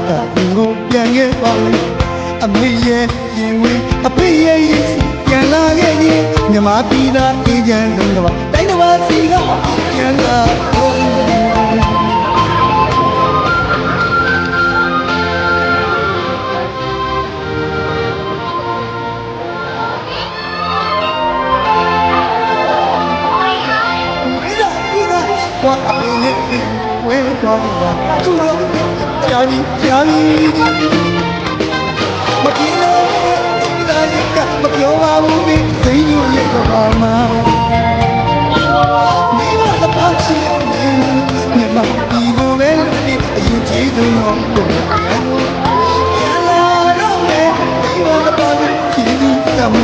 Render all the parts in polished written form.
ကိုပြန်ခဲ့ပါလေအမေရဲ့ရင်ဝင်အဖေရဲ့ရင်ပြန်လာခဲ့ရင်မြမပြည်သားအေးချမ်းဆုံးတော့တိုင်းတစ်ပါးစီကပြန်လာ我爱你，我爱你，家里家里，我听了你的歌，我ပြောပါဦးမင်းသိညို့ရဲ့ကဘာမှာမိမလာပါချင်နေမြမဒီလိုပဲဒီအရင်ကြည့်သူတော့ကိုရလာတော့မယ်မိမလာပါချင်သူတမှု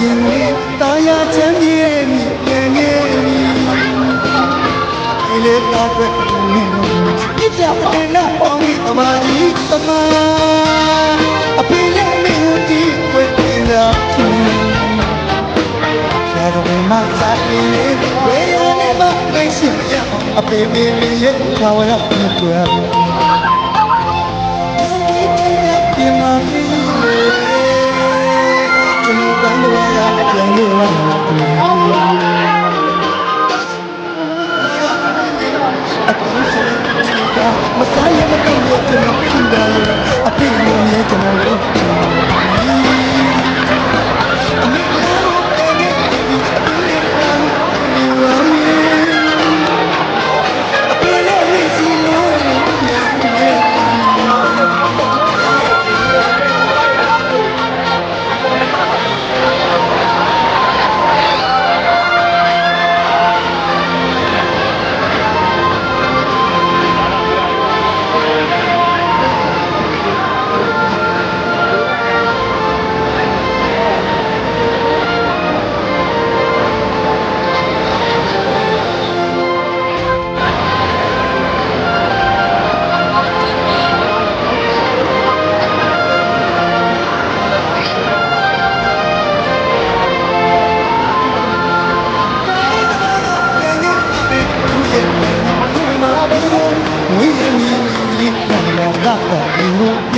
ရင်တာယာချမ်းမြေပြန်ခဲ့ပြီဒီလေတာကွယ်နေပြပြတဲ့နာပေါင်းပြီးအမကြီးတမအဖေနဲ့မင်းကြီးဝဲနေတာဆရာတော်မစားနေဝဲရနေမနိုင်ရှင်ရအဖေမေရဲ့ဘာဝရမြွယ်ပြန်လာပြီပြန်လို့ရမစားရမကောင်းလို့ကျွန်တော်ဖြစ်တယ်အဖေမျိုးနဲ့ကျွန်တော်တို့ပြ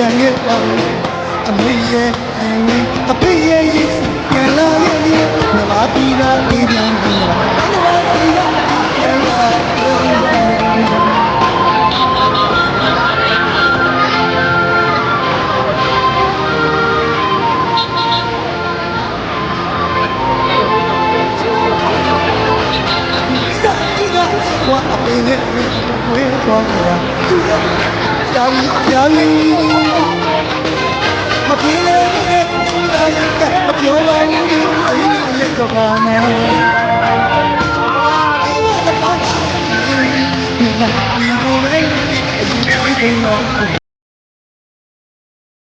န်ခဲ့ပါအမေရဲ့အဖေရဲ့ပြန်လာခဲ့ရင်မလာပြီးသားအေးချမ်းပြီးပါမလာပြီးသားပြန်လာ我阿妹呢？我也光呀，家里家里，我听了你的歌，我ပြောပါဦး你也可怕呢。你那你不为你，你听我。